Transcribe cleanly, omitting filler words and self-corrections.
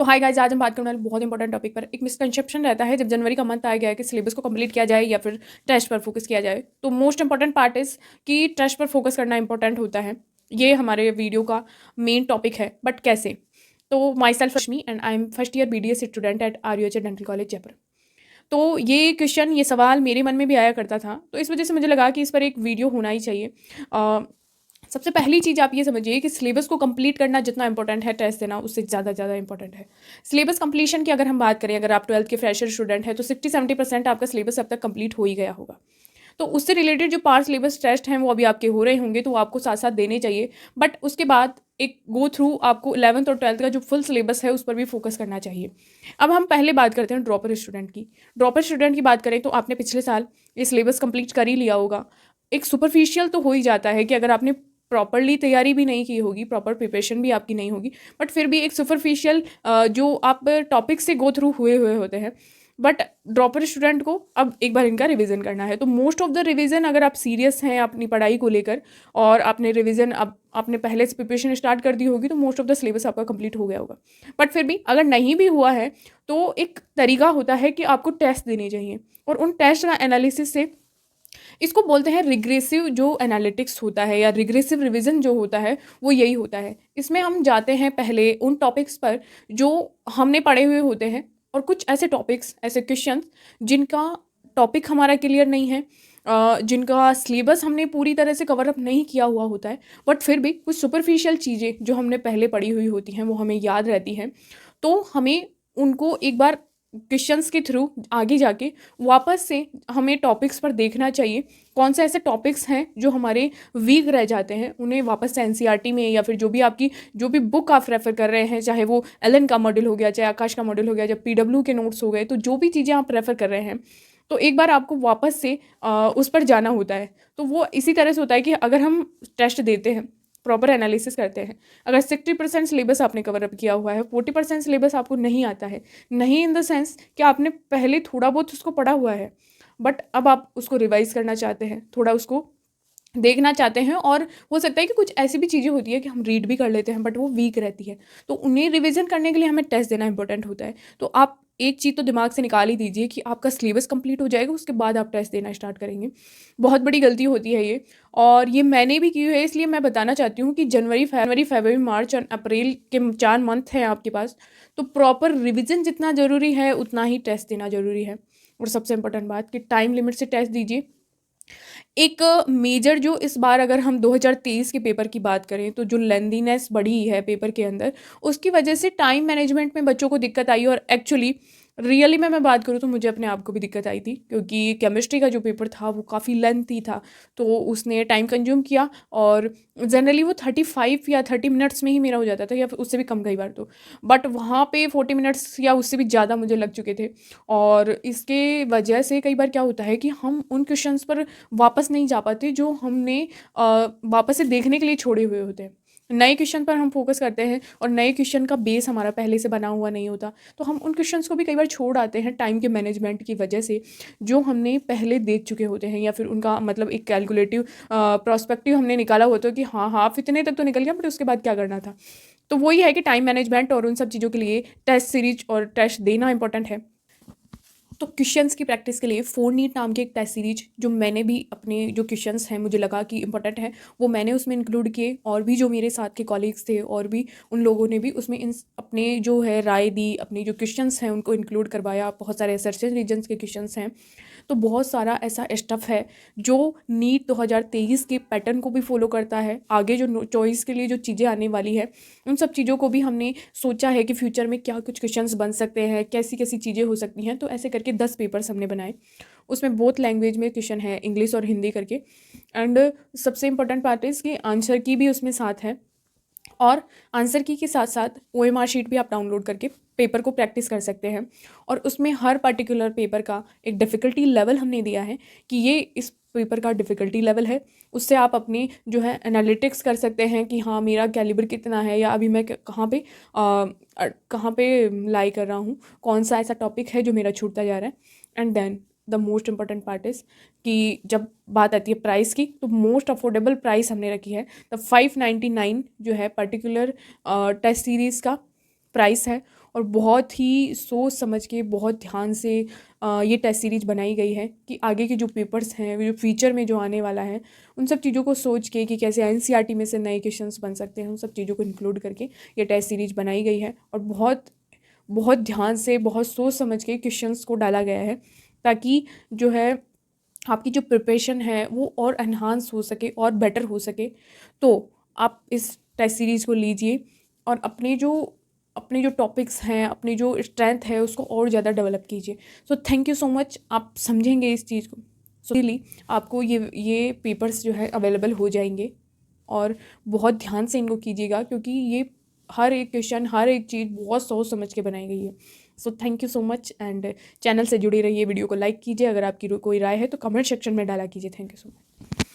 तो hi guys, आज हम बात करने वाले बहुत इंपॉर्टेंट टॉपिक पर। एक मिसकंसेप्शन रहता है जब जनवरी का मंथ आ गया है कि सिलेबस को कंप्लीट किया जाए या फिर टेस्ट पर फोकस किया जाए। तो मोस्ट इंपॉर्टेंट पार्ट इज कि टेस्ट पर फोकस करना इंपॉर्टेंट होता है। ये हमारे वीडियो का मेन टॉपिक है, बट कैसे? तो my self Rashmi and I am first year BDS student at RUH dental college Jaipur. तो ये सवाल मेरे मन में भी आया करता था, तो इस वजह से मुझे लगा कि इस पर एक वीडियो होना ही चाहिए। सबसे पहली चीज़ आप ये समझिए कि सिलेबस को कंप्लीट करना जितना इंपॉर्टेंट है टेस्ट देना उससे ज़्यादा इंपॉर्टेंट है। सिलेबस कंप्लीशन की अगर हम बात करें, अगर आप 12th के फ्रेशर स्टूडेंट हैं तो 60-70% आपका सिलेबस अब तक कंप्लीट हो ही गया होगा। तो उससे रिलेटेड जो पार्ट सिलेबस टेस्ट हैं वो अभी आपके हो रहे होंगे, तो वो आपको साथ साथ देने चाहिए। बट उसके बाद एक गो थ्रू आपको 11th और 12th का जो फुल सिलेबस है उस पर भी फोकस करना चाहिए। अब हम पहले बात करते हैं ड्रॉपर स्टूडेंट की। ड्रॉपर स्टूडेंट की बात करें तो आपने पिछले साल ये सिलेबस कंप्लीट कर ही लिया होगा। एक सुपरफिशियल तो हो ही जाता है कि अगर आपने प्रॉपरली तैयारी भी नहीं की होगी, प्रॉपर प्रिपरेशन भी आपकी नहीं होगी, बट फिर भी एक सुपरफिशियल जो आप टॉपिक से गो थ्रू हुए हुए होते हैं। बट ड्रॉपर स्टूडेंट को अब एक बार इनका रिवीजन करना है, तो मोस्ट ऑफ द रिवीजन अगर आप सीरियस हैं अपनी पढ़ाई को लेकर और आपने रिवीजन अब आपने पहले से प्रिपरेशन स्टार्ट कर दी होगी, तो मोस्ट ऑफ द सिलेबस आपका कंप्लीट हो गया होगा। बट फिर भी अगर नहीं भी हुआ है तो एक तरीका होता है कि आपको टेस्ट देने चाहिए, और उन टेस्ट का एनालिसिस से इसको बोलते हैं रिग्रेसिव जो एनालिटिक्स होता है या रिग्रेसिव रिवीजन जो होता है वो यही होता है। इसमें हम जाते हैं पहले उन टॉपिक्स पर जो हमने पढ़े हुए होते हैं, और कुछ ऐसे टॉपिक्स, ऐसे क्वेश्चंस जिनका टॉपिक हमारा क्लियर नहीं है, जिनका सिलेबस हमने पूरी तरह से कवर अप नहीं किया हुआ होता है, बट फिर भी कुछ सुपरफिशियल चीज़ें जो हमने पहले पढ़ी हुई होती हैं वो हमें याद रहती हैं। तो हमें उनको एक बार क्वेश्चंस के थ्रू आगे जाके वापस से हमें टॉपिक्स पर देखना चाहिए। कौन से ऐसे टॉपिक्स हैं जो हमारे वीक रह जाते हैं, उन्हें वापस से NCERT में या फिर जो भी बुक आप रेफर कर रहे हैं, चाहे वो एलन का मॉडल हो गया, चाहे आकाश का मॉडल हो गया, चाहे PW के नोट्स हो गए, तो जो भी चीज़ें आप रेफर कर रहे हैं तो एक बार आपको वापस से उस पर जाना होता है। तो वो इसी तरह से होता है कि अगर हम टेस्ट देते हैं, प्रॉपर एनालिसिस करते हैं, अगर 60% सिलेबस आपने कवर अप किया हुआ है, 40% सिलेबस आपको नहीं आता है, नहीं इन द सेंस कि आपने पहले थोड़ा बहुत उसको पढ़ा हुआ है, बट अब आप उसको रिवाइज करना चाहते हैं, थोड़ा उसको देखना चाहते हैं, और हो सकता है कि कुछ ऐसी भी चीज़ें होती है कि हम रीड भी कर लेते हैं बट वो वीक रहती है, तो उन्हें रिवीजन करने के लिए हमें टेस्ट देना इंपॉर्टेंट होता है। तो आप एक चीज़ तो दिमाग से निकाल ही दीजिए कि आपका सिलेबस कंप्लीट हो जाएगा, उसके बाद आप टेस्ट देना स्टार्ट करेंगे। बहुत बड़ी गलती होती है ये, और ये मैंने भी की है, इसलिए मैं बताना चाहती हूँ कि जनवरी, फरवरी, मार्च और अप्रैल के 4 मंथ हैं आपके पास, तो प्रॉपर रिविजन जितना ज़रूरी है उतना ही टेस्ट देना ज़रूरी है। और सबसे इंपॉर्टेंट बात कि टाइम लिमिट से टेस्ट दीजिए। एक मेजर जो इस बार अगर हम 2023 के पेपर की बात करें तो जो लेंथीनेस बढ़ी है पेपर के अंदर, उसकी वजह से टाइम मैनेजमेंट में बच्चों को दिक्कत आई, और एक्चुअली रियली में मैं बात करूँ तो मुझे अपने आप को भी दिक्कत आई थी, क्योंकि केमिस्ट्री का जो पेपर था वो काफ़ी लेंथी था, तो उसने टाइम कंज्यूम किया, और जनरली वो 35 या 30 मिनट्स में ही मेरा हो जाता था, या फिर उससे भी कम कई बार तो, बट वहाँ पे 40 मिनट्स या उससे भी ज़्यादा मुझे लग चुके थे। और इसके वजह से कई बार क्या होता है कि हम उन क्वेश्चंस पर वापस नहीं जा पाते जो हमने वापस से देखने के लिए छोड़े हुए होते हैं। नए क्वेश्चन पर हम फोकस करते हैं, और नए क्वेश्चन का बेस हमारा पहले से बना हुआ नहीं होता, तो हम उन क्वेश्चंस को भी कई बार छोड़ आते हैं टाइम के मैनेजमेंट की वजह से, जो हमने पहले देख चुके होते हैं, या फिर उनका मतलब एक कैलकुलेटिव प्रोस्पेक्टिव हमने निकाला होता है कि हाँ हाफ इतने तक तो निकल गया, बट उसके बाद क्या करना था। तो वही है कि टाइम मैनेजमेंट और उन सब चीज़ों के लिए टेस्ट सीरीज और टेस्ट देना इंपॉर्टेंट है। तो क्वेश्चंस की प्रैक्टिस के लिए 4 नीट नाम की एक टेस्ट सीरीज जो मैंने भी अपने जो क्वेश्चंस हैं मुझे लगा कि इंपॉर्टेंट है, वो मैंने उसमें इंक्लूड किए, और भी जो मेरे साथ के कॉलीग्स थे और भी उन लोगों ने भी उसमें इन अपने जो है राय दी, अपनी जो क्वेश्चंस हैं उनको इंक्लूड करवाया। बहुत सारे सर्चेज रीजन्स के क्वेश्चंस हैं, तो बहुत सारा ऐसा स्टफ है जो नीट 2023 के पैटर्न को भी फॉलो करता है। आगे जो चॉइस के लिए जो चीज़ें आने वाली है उन सब चीज़ों को भी हमने सोचा है कि फ्यूचर में क्या कुछ क्वेश्चंस बन सकते हैं, कैसी कैसी चीज़ें हो सकती हैं, तो ऐसे करके 10 पेपर्स हमने बनाए। उसमें बोथ लैंग्वेज में क्वेश्चन है, इंग्लिश और हिंदी करके, एंड सबसे इंपॉर्टेंट पार्ट इज़ कि आंसर की भी उसमें साथ है, और आंसर की के साथ साथ OMR शीट भी आप डाउनलोड करके पेपर को प्रैक्टिस कर सकते हैं। और उसमें हर पर्टिकुलर पेपर का एक डिफ़िकल्टी लेवल हमने दिया है कि ये इस पेपर का डिफ़िकल्टी लेवल है, उससे आप अपनी जो है एनालिटिक्स कर सकते हैं कि हाँ मेरा कैलिबर कितना है, या अभी मैं कहाँ पे लाई कर रहा हूँ, कौन सा ऐसा टॉपिक है जो मेरा छूटता जा रहा है। And then the most important part is कि जब बात आती है प्राइस की, तो मोस्ट अफोर्डेबल प्राइस हमने रखी है। द 599 जो है पर्टिकुलर टेस्ट सीरीज़ का प्राइस है, और बहुत ही सोच समझ के, बहुत ध्यान से ये टेस्ट सीरीज बनाई गई है कि आगे के जो पेपर्स हैं, जो फ्यूचर में जो आने वाला है, उन सब चीज़ों को सोच के कि कैसे एनसीईआरटी में से नए क्वेश्चंस बन सकते हैं, उन सब चीज़ों को इंक्लूड करके ये टेस्ट सीरीज बनाई गई है। और बहुत बहुत ध्यान से, बहुत सोच समझ के क्वेश्चंस को डाला गया है, ताकि जो है आपकी जो प्रिपरेशन है वो और एनहांस हो सके और बेटर हो सके। तो आप इस टेस्ट सीरीज़ को लीजिए और अपने जो टॉपिक्स हैं, अपनी जो स्ट्रेंथ है, उसको और ज़्यादा डेवलप कीजिए। So thank you so much. आप समझेंगे इस चीज़ को, सो इसीलिए आपको ये पेपर्स जो है अवेलेबल हो जाएंगे। और बहुत ध्यान से इनको कीजिएगा, क्योंकि ये हर एक क्वेश्चन, हर एक चीज़ बहुत सोच समझ के बनाई गई है। So thank you so much and channel से जुड़े रहिए। वीडियो को लाइक कीजिए, अगर आपकी कोई राय है तो कमेंट सेक्शन में डाला कीजिए। Thank you so much.